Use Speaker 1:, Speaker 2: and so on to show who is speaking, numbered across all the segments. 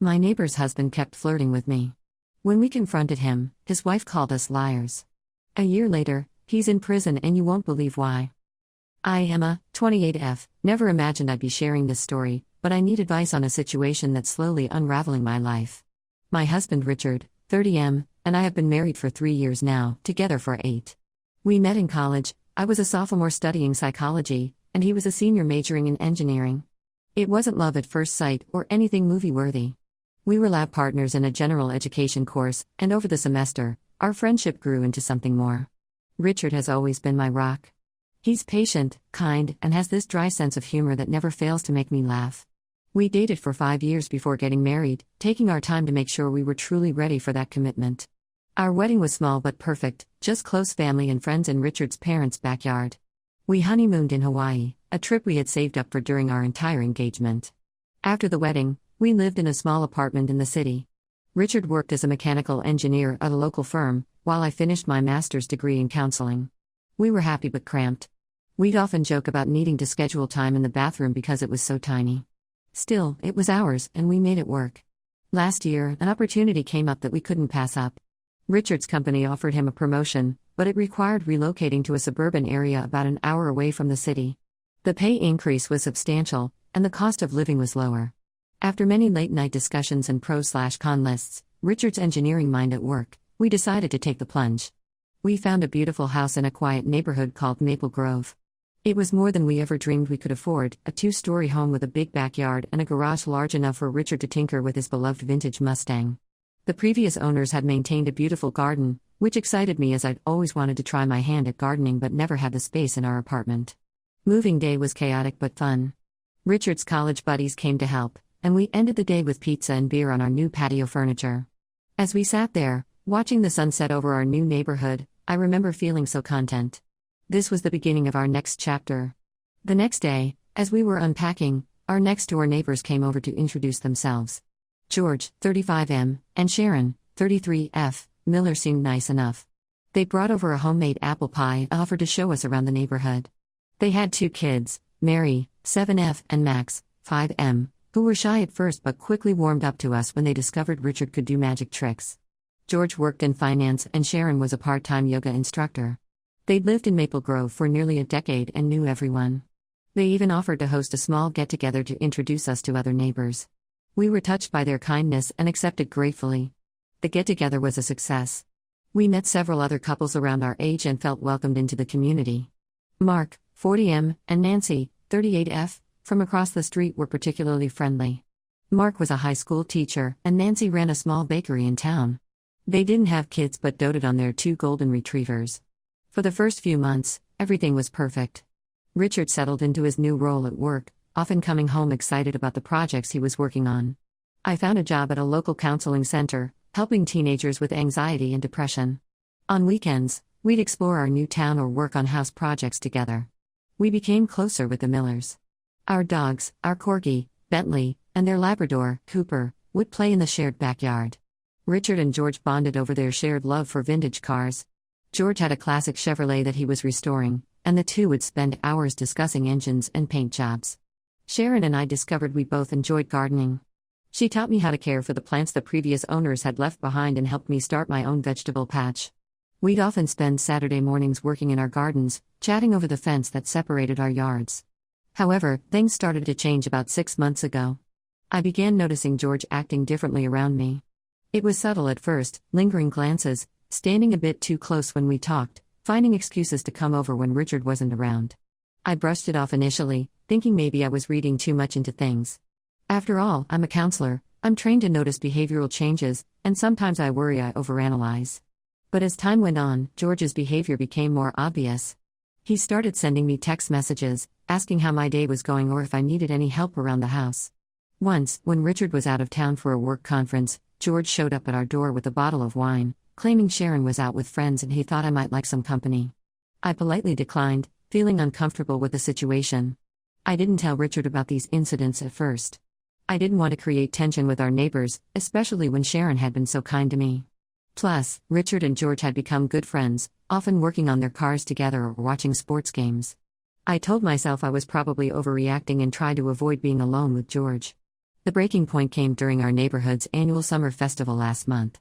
Speaker 1: My neighbor's husband kept flirting with me. When we confronted him, his wife called us liars. A year later, he's in prison and you won't believe why. I, Emma, 28F, never imagined I'd be sharing this story, but I need advice on a situation that's slowly unraveling my life. My husband Richard, 30M, and I have been married for 3 years now, together for 8. We met in college. I was a sophomore studying psychology, and he was a senior majoring in engineering. It wasn't love at first sight or anything movie-worthy. We were lab partners in a general education course, and over the semester, our friendship grew into something more. Richard has always been my rock. He's patient, kind, and has this dry sense of humor that never fails to make me laugh. We dated for 5 years before getting married, taking our time to make sure we were truly ready for that commitment. Our wedding was small but perfect, just close family and friends in Richard's parents' backyard. We honeymooned in Hawaii, a trip we had saved up for during our entire engagement. After the wedding, we lived in a small apartment in the city. Richard worked as a mechanical engineer at a local firm, while I finished my master's degree in counseling. We were happy but cramped. We'd often joke about needing to schedule time in the bathroom because it was so tiny. Still, it was ours, and we made it work. Last year, an opportunity came up that we couldn't pass up. Richard's company offered him a promotion, but it required relocating to a suburban area about an hour away from the city. The pay increase was substantial, and the cost of living was lower. After many late-night discussions and pros/con lists, Richard's engineering mind at work, we decided to take the plunge. We found a beautiful house in a quiet neighborhood called Maple Grove. It was more than we ever dreamed we could afford, a 2-story home with a big backyard and a garage large enough for Richard to tinker with his beloved vintage Mustang. The previous owners had maintained a beautiful garden, which excited me as I'd always wanted to try my hand at gardening but never had the space in our apartment. Moving day was chaotic but fun. Richard's college buddies came to help, and we ended the day with pizza and beer on our new patio furniture. As we sat there, watching the sunset over our new neighborhood, I remember feeling so content. This was the beginning of our next chapter. The next day, as we were unpacking, our next-door neighbors came over to introduce themselves. George, 35M, and Sharon, 33F, Miller seemed nice enough. They brought over a homemade apple pie and offered to show us around the neighborhood. They had 2 kids, Mary, 7F, and Max, 5M, who were shy at first but quickly warmed up to us when they discovered Richard could do magic tricks. George worked in finance and Sharon was a part-time yoga instructor. They'd lived in Maple Grove for nearly a decade and knew everyone. They even offered to host a small get-together to introduce us to other neighbors. We were touched by their kindness and accepted gratefully. The get-together was a success. We met several other couples around our age and felt welcomed into the community. Mark, 40M, and Nancy, 38F, from across the street were particularly friendly. Mark was a high school teacher, and Nancy ran a small bakery in town. They didn't have kids but doted on their 2 golden retrievers. For the first few months, everything was perfect. Richard settled into his new role at work, often coming home excited about the projects he was working on. I found a job at a local counseling center, helping teenagers with anxiety and depression. On weekends, we'd explore our new town or work on house projects together. We became closer with the Millers. Our dogs, our corgi, Bentley, and their Labrador, Cooper, would play in the shared backyard. Richard and George bonded over their shared love for vintage cars. George had a classic Chevrolet that he was restoring, and the two would spend hours discussing engines and paint jobs. Sharon and I discovered we both enjoyed gardening. She taught me how to care for the plants the previous owners had left behind and helped me start my own vegetable patch. We'd often spend Saturday mornings working in our gardens, chatting over the fence that separated our yards. However, things started to change about 6 months ago. I began noticing George acting differently around me. It was subtle at first, lingering glances, standing a bit too close when we talked, finding excuses to come over when Richard wasn't around. I brushed it off initially, thinking maybe I was reading too much into things. After all, I'm a counselor, I'm trained to notice behavioral changes, and sometimes I worry I overanalyze. But as time went on, George's behavior became more obvious. He started sending me text messages, asking how my day was going or if I needed any help around the house. Once, when Richard was out of town for a work conference, George showed up at our door with a bottle of wine, claiming Sharon was out with friends and he thought I might like some company. I politely declined, feeling uncomfortable with the situation. I didn't tell Richard about these incidents at first. I didn't want to create tension with our neighbors, especially when Sharon had been so kind to me. Plus, Richard and George had become good friends, often working on their cars together or watching sports games. I told myself I was probably overreacting and tried to avoid being alone with George. The breaking point came during our neighborhood's annual summer festival last month.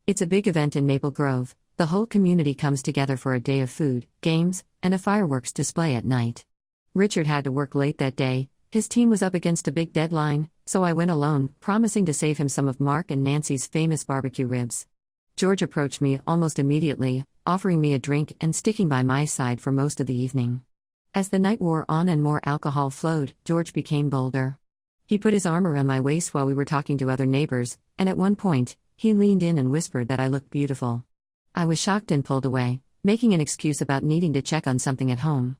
Speaker 1: It's a big event in Maple Grove. The whole community comes together for a day of food, games, and a fireworks display at night. Richard had to work late that day. His team was up against a big deadline, so I went alone, promising to save him some of Mark and Nancy's famous barbecue ribs. George approached me almost immediately, offering me a drink and sticking by my side for most of the evening. As the night wore on and more alcohol flowed, George became bolder. He put his arm around my waist while we were talking to other neighbors, and at one point, he leaned in and whispered that I looked beautiful. I was shocked and pulled away, making an excuse about needing to check on something at home.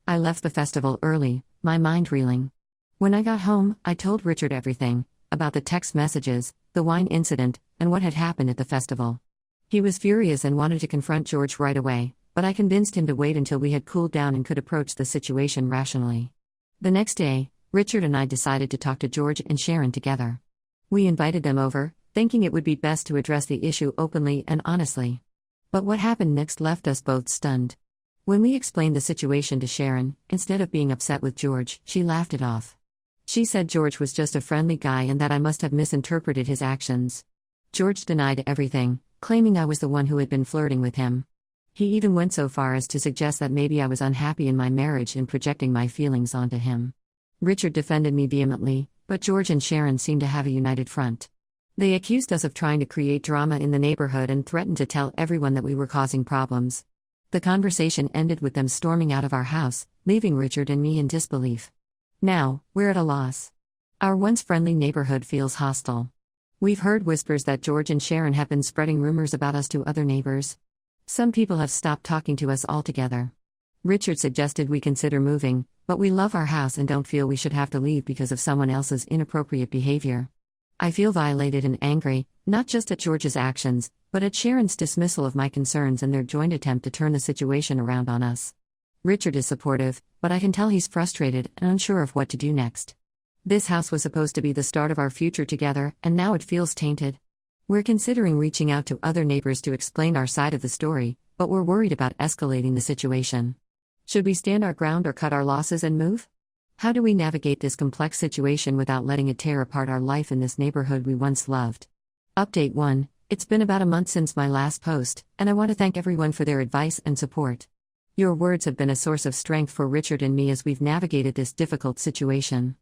Speaker 1: I left the festival early, my mind reeling. When I got home, I told Richard everything, about the text messages, the wine incident, and what had happened at the festival. He was furious and wanted to confront George right away, but I convinced him to wait until we had cooled down and could approach the situation rationally. The next day, Richard and I decided to talk to George and Sharon together. We invited them over, thinking it would be best to address the issue openly and honestly. But what happened next left us both stunned. When we explained the situation to Sharon, instead of being upset with George, she laughed it off. She said George was just a friendly guy and that I must have misinterpreted his actions. George denied everything, claiming I was the one who had been flirting with him. He even went so far as to suggest that maybe I was unhappy in my marriage and projecting my feelings onto him. Richard defended me vehemently, but George and Sharon seemed to have a united front. They accused us of trying to create drama in the neighborhood and threatened to tell everyone that we were causing problems. The conversation ended with them storming out of our house, leaving Richard and me in disbelief. Now, we're at a loss. Our once friendly neighborhood feels hostile. We've heard whispers that George and Sharon have been spreading rumors about us to other neighbors. Some people have stopped talking to us altogether. Richard suggested we consider moving, but we love our house and don't feel we should have to leave because of someone else's inappropriate behavior. I feel violated and angry, not just at George's actions, but at Sharon's dismissal of my concerns and their joint attempt to turn the situation around on us. Richard is supportive, but I can tell he's frustrated and unsure of what to do next. This house was supposed to be the start of our future together, and now it feels tainted. We're considering reaching out to other neighbors to explain our side of the story, but we're worried about escalating the situation. Should we stand our ground or cut our losses and move? How do we navigate this complex situation without letting it tear apart our life in this neighborhood we once loved? Update 1. It's been about a month since my last post, and I want to thank everyone for their advice and support. Your words have been a source of strength for Richard and me as we've navigated this difficult situation.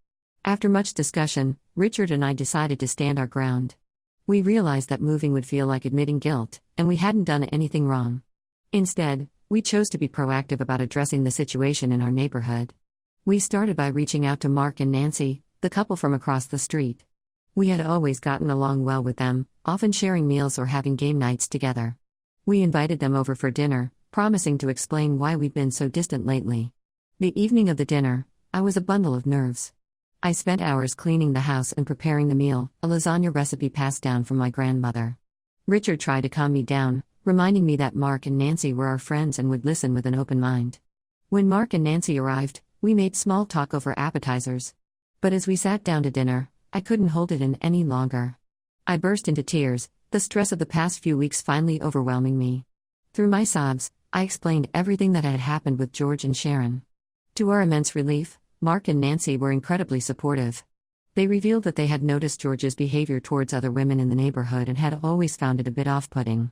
Speaker 1: After much discussion, Richard and I decided to stand our ground. We realized that moving would feel like admitting guilt, and we hadn't done anything wrong. Instead, we chose to be proactive about addressing the situation in our neighborhood. We started by reaching out to Mark and Nancy, the couple from across the street. We had always gotten along well with them, often sharing meals or having game nights together. We invited them over for dinner, promising to explain why we'd been so distant lately. The evening of the dinner, I was a bundle of nerves. I spent hours cleaning the house and preparing the meal, a lasagna recipe passed down from my grandmother. Richard tried to calm me down, reminding me that Mark and Nancy were our friends and would listen with an open mind. When Mark and Nancy arrived, we made small talk over appetizers. But as we sat down to dinner, I couldn't hold it in any longer. I burst into tears, the stress of the past few weeks finally overwhelming me. Through my sobs, I explained everything that had happened with George and Sharon. To our immense relief, Mark and Nancy were incredibly supportive. They revealed that they had noticed George's behavior towards other women in the neighborhood and had always found it a bit off-putting.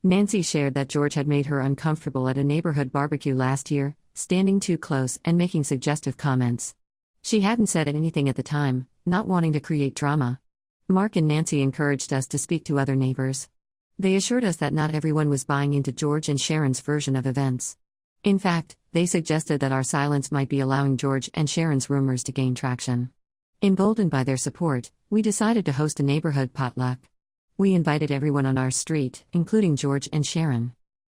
Speaker 1: Nancy shared that George had made her uncomfortable at a neighborhood barbecue last year, standing too close and making suggestive comments. She hadn't said anything at the time, not wanting to create drama. Mark and Nancy encouraged us to speak to other neighbors. They assured us that not everyone was buying into George and Sharon's version of events. In fact, they suggested that our silence might be allowing George and Sharon's rumors to gain traction. Emboldened by their support, we decided to host a neighborhood potluck. We invited everyone on our street, including George and Sharon.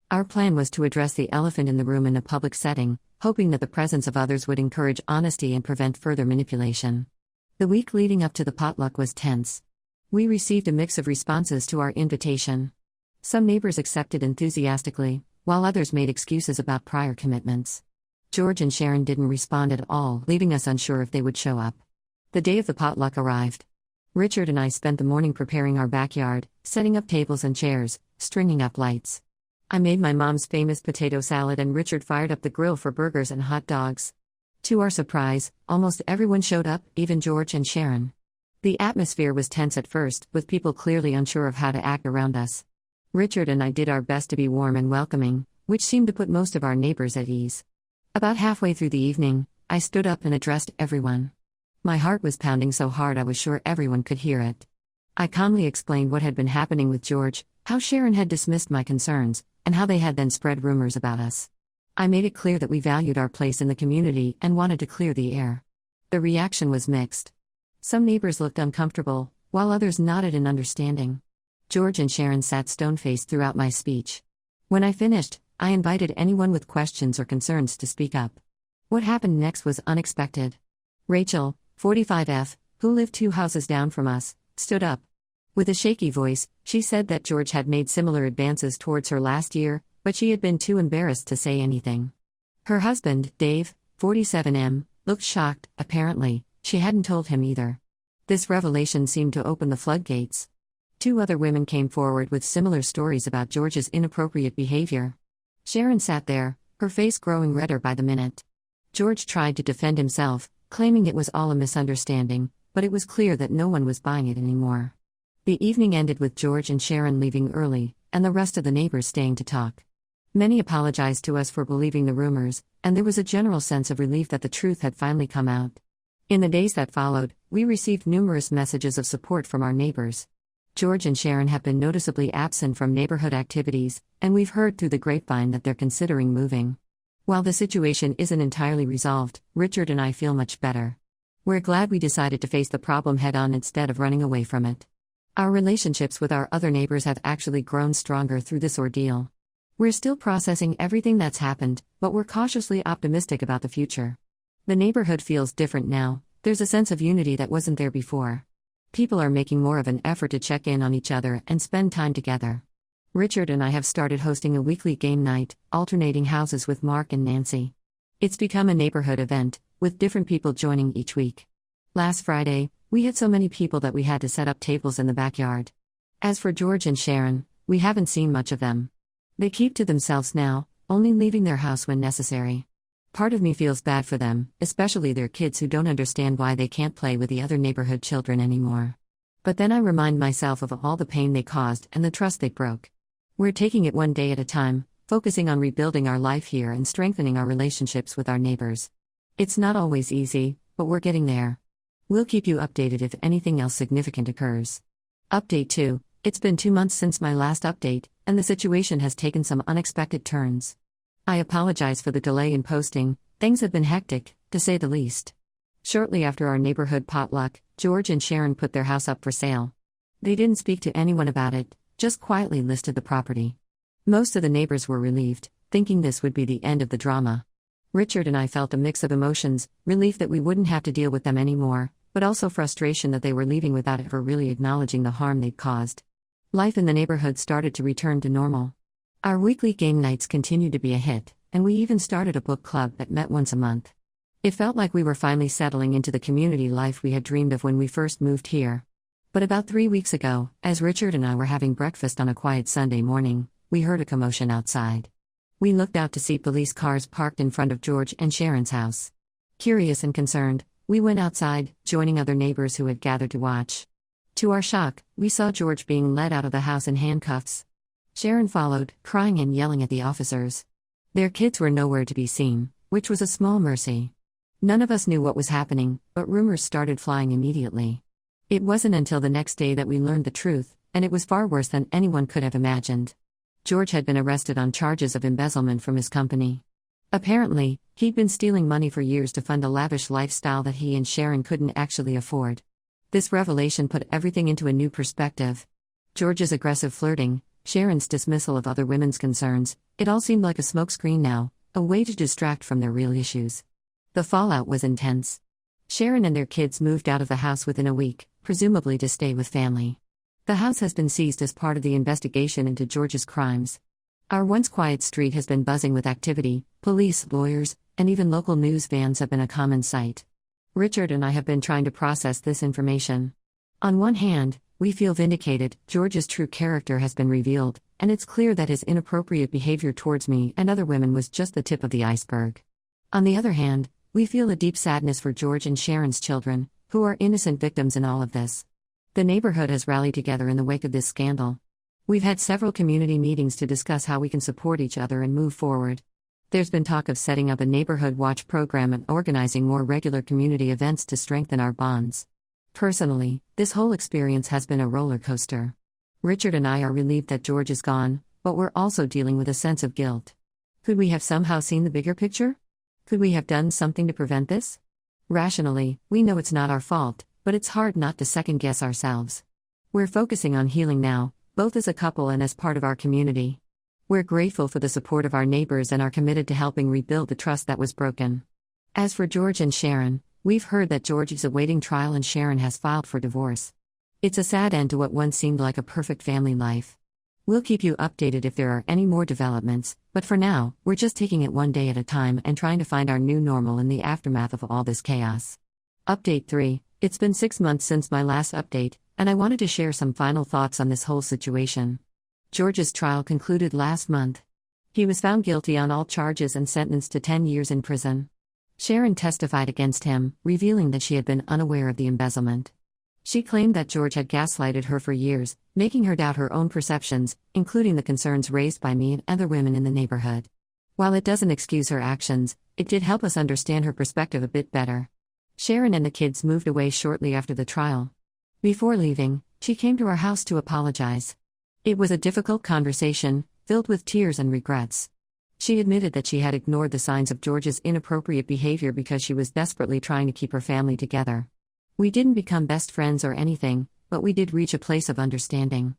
Speaker 1: Our plan was to address the elephant in the room in a public setting, hoping that the presence of others would encourage honesty and prevent further manipulation. The week leading up to the potluck was tense. We received a mix of responses to our invitation. Some neighbors accepted enthusiastically, while others made excuses about prior commitments. George and Sharon didn't respond at all, leaving us unsure if they would show up. The day of the potluck arrived. Richard and I spent the morning preparing our backyard, setting up tables and chairs, stringing up lights. I made my mom's famous potato salad and Richard fired up the grill for burgers and hot dogs. To our surprise, almost everyone showed up, even George and Sharon. The atmosphere was tense at first, with people clearly unsure of how to act around us. Richard and I did our best to be warm and welcoming, which seemed to put most of our neighbors at ease. About halfway through the evening, I stood up and addressed everyone. My heart was pounding so hard I was sure everyone could hear it. I calmly explained what had been happening with George, how Sharon had dismissed my concerns, and how they had then spread rumors about us. I made it clear that we valued our place in the community and wanted to clear the air. The reaction was mixed. Some neighbors looked uncomfortable, while others nodded in understanding. George and Sharon sat stone-faced throughout my speech. When I finished, I invited anyone with questions or concerns to speak up. What happened next was unexpected. Rachel, 45F, who lived 2 houses down from us, stood up. With a shaky voice, she said that George had made similar advances towards her last year, but she had been too embarrassed to say anything. Her husband, Dave, 47M, looked shocked. Apparently, she hadn't told him either. This revelation seemed to open the floodgates. 2 other women came forward with similar stories about George's inappropriate behavior. Sharon sat there, her face growing redder by the minute. George tried to defend himself, claiming it was all a misunderstanding, but it was clear that no one was buying it anymore. The evening ended with George and Sharon leaving early, and the rest of the neighbors staying to talk. Many apologized to us for believing the rumors, and there was a general sense of relief that the truth had finally come out. In the days that followed, we received numerous messages of support from our neighbors. George and Sharon have been noticeably absent from neighborhood activities, and we've heard through the grapevine that they're considering moving. While the situation isn't entirely resolved, Richard and I feel much better. We're glad we decided to face the problem head-on instead of running away from it. Our relationships with our other neighbors have actually grown stronger through this ordeal. We're still processing everything that's happened, but we're cautiously optimistic about the future. The neighborhood feels different now. There's a sense of unity that wasn't there before. People are making more of an effort to check in on each other and spend time together. Richard and I have started hosting a weekly game night, alternating houses with Mark and Nancy. It's become a neighborhood event, with different people joining each week. Last Friday, we had so many people that we had to set up tables in the backyard. As for George and Sharon, we haven't seen much of them. They keep to themselves now, only leaving their house when necessary. Part of me feels bad for them, especially their kids who don't understand why they can't play with the other neighborhood children anymore. But then I remind myself of all the pain they caused and the trust they broke. We're taking it one day at a time, focusing on rebuilding our life here and strengthening our relationships with our neighbors. It's not always easy, but we're getting there. We'll keep you updated if anything else significant occurs. Update 2. It's been 2 months since my last update, and the situation has taken some unexpected turns. I apologize for the delay in posting. Things have been hectic, to say the least. Shortly after our neighborhood potluck, George and Sharon put their house up for sale. They didn't speak to anyone about it, just quietly listed the property. Most of the neighbors were relieved, thinking this would be the end of the drama. Richard and I felt a mix of emotions, relief that we wouldn't have to deal with them anymore, but also frustration that they were leaving without ever really acknowledging the harm they'd caused. Life in the neighborhood started to return to normal. Our weekly game nights continued to be a hit, and we even started a book club that met once a month. It felt like we were finally settling into the community life we had dreamed of when we first moved here. But about 3 weeks ago, as Richard and I were having breakfast on a quiet Sunday morning, we heard a commotion outside. We looked out to see police cars parked in front of George and Sharon's house. Curious and concerned, we went outside, joining other neighbors who had gathered to watch. To our shock, we saw George being led out of the house in handcuffs. Sharon followed, crying and yelling at the officers. Their kids were nowhere to be seen, which was a small mercy. None of us knew what was happening, but rumors started flying immediately. It wasn't until the next day that we learned the truth, and it was far worse than anyone could have imagined. George had been arrested on charges of embezzlement from his company. Apparently, he'd been stealing money for years to fund a lavish lifestyle that he and Sharon couldn't actually afford. This revelation put everything into a new perspective. George's aggressive flirting, Sharon's dismissal of other women's concerns, it all seemed like a smokescreen now, a way to distract from their real issues. The fallout was intense. Sharon and their kids moved out of the house within a week, presumably to stay with family. The house has been seized as part of the investigation into George's crimes. Our once quiet street has been buzzing with activity. Police, lawyers, and even local news vans have been a common sight. Richard and I have been trying to process this information. On one hand, we feel vindicated. George's true character has been revealed, and it's clear that his inappropriate behavior towards me and other women was just the tip of the iceberg. On the other hand, we feel a deep sadness for George and Sharon's children, who are innocent victims in all of this. The neighborhood has rallied together in the wake of this scandal. We've had several community meetings to discuss how we can support each other and move forward. There's been talk of setting up a neighborhood watch program and organizing more regular community events to strengthen our bonds. Personally, this whole experience has been a roller coaster. Richard and I are relieved that George is gone, but we're also dealing with a sense of guilt. Could we have somehow seen the bigger picture? Could we have done something to prevent this? Rationally, we know it's not our fault, but it's hard not to second-guess ourselves. We're focusing on healing now, both as a couple and as part of our community. We're grateful for the support of our neighbors and are committed to helping rebuild the trust that was broken. As for George and Sharon, we've heard that George is awaiting trial and Sharon has filed for divorce. It's a sad end to what once seemed like a perfect family life. We'll keep you updated if there are any more developments, but for now, we're just taking it one day at a time and trying to find our new normal in the aftermath of all this chaos. Update 3. It's been 6 months since my last update, and I wanted to share some final thoughts on this whole situation. George's trial concluded last month. He was found guilty on all charges and sentenced to 10 years in prison. Sharon testified against him, revealing that she had been unaware of the embezzlement. She claimed that George had gaslighted her for years, making her doubt her own perceptions, including the concerns raised by me and other women in the neighborhood. While it doesn't excuse her actions, it did help us understand her perspective a bit better. Sharon and the kids moved away shortly after the trial. Before leaving, she came to our house to apologize. It was a difficult conversation, filled with tears and regrets. She admitted that she had ignored the signs of George's inappropriate behavior because she was desperately trying to keep her family together. We didn't become best friends or anything, but we did reach a place of understanding.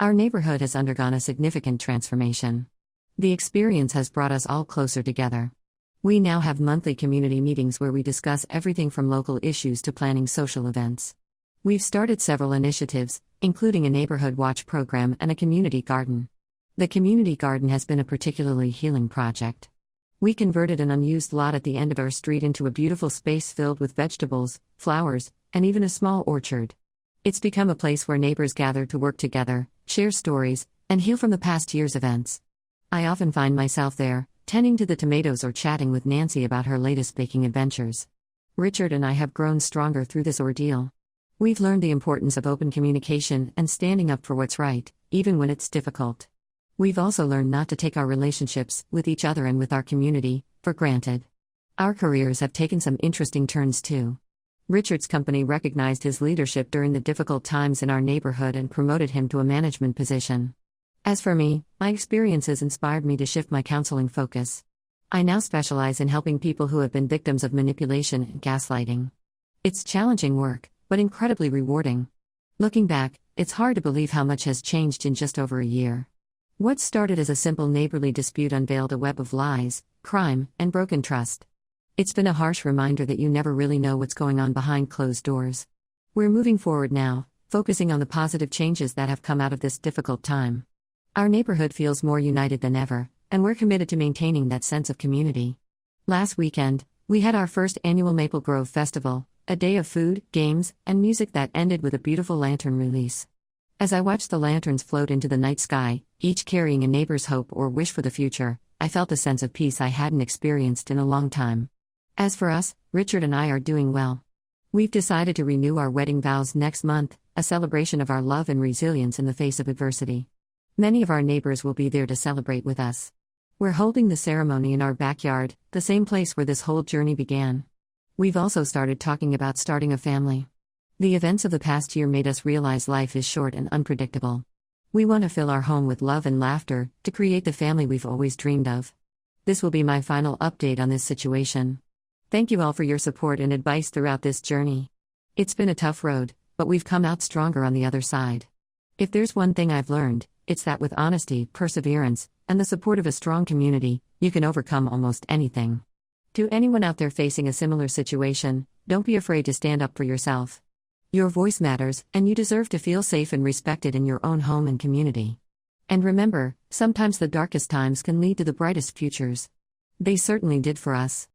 Speaker 1: Our neighborhood has undergone a significant transformation. The experience has brought us all closer together. We now have monthly community meetings where we discuss everything from local issues to planning social events. We've started several initiatives, including a neighborhood watch program and a community garden. The community garden has been a particularly healing project. We converted an unused lot at the end of our street into a beautiful space filled with vegetables, flowers, and even a small orchard. It's become a place where neighbors gather to work together, share stories, and heal from the past year's events. I often find myself there, tending to the tomatoes or chatting with Nancy about her latest baking adventures. Richard and I have grown stronger through this ordeal. We've learned the importance of open communication and standing up for what's right, even when it's difficult. We've also learned not to take our relationships, with each other and with our community, for granted. Our careers have taken some interesting turns too. Richard's company recognized his leadership during the difficult times in our neighborhood and promoted him to a management position. As for me, my experiences inspired me to shift my counseling focus. I now specialize in helping people who have been victims of manipulation and gaslighting. It's challenging work, but incredibly rewarding. Looking back, it's hard to believe how much has changed in just over a year. What started as a simple neighborly dispute unveiled a web of lies, crime, and broken trust. It's been a harsh reminder that you never really know what's going on behind closed doors. We're moving forward now, focusing on the positive changes that have come out of this difficult time. Our neighborhood feels more united than ever, and we're committed to maintaining that sense of community. Last weekend, we had our first annual Maple Grove Festival, a day of food, games, and music that ended with a beautiful lantern release. As I watched the lanterns float into the night sky, each carrying a neighbor's hope or wish for the future, I felt a sense of peace I hadn't experienced in a long time. As for us, Richard and I are doing well. We've decided to renew our wedding vows next month, a celebration of our love and resilience in the face of adversity. Many of our neighbors will be there to celebrate with us. We're holding the ceremony in our backyard, the same place where this whole journey began. We've also started talking about starting a family. The events of the past year made us realize life is short and unpredictable. We want to fill our home with love and laughter, to create the family we've always dreamed of. This will be my final update on this situation. Thank you all for your support and advice throughout this journey. It's been a tough road, but we've come out stronger on the other side. If there's one thing I've learned, it's that with honesty, perseverance, and the support of a strong community, you can overcome almost anything. To anyone out there facing a similar situation, don't be afraid to stand up for yourself. Your voice matters, and you deserve to feel safe and respected in your own home and community. And remember, sometimes the darkest times can lead to the brightest futures. They certainly did for us.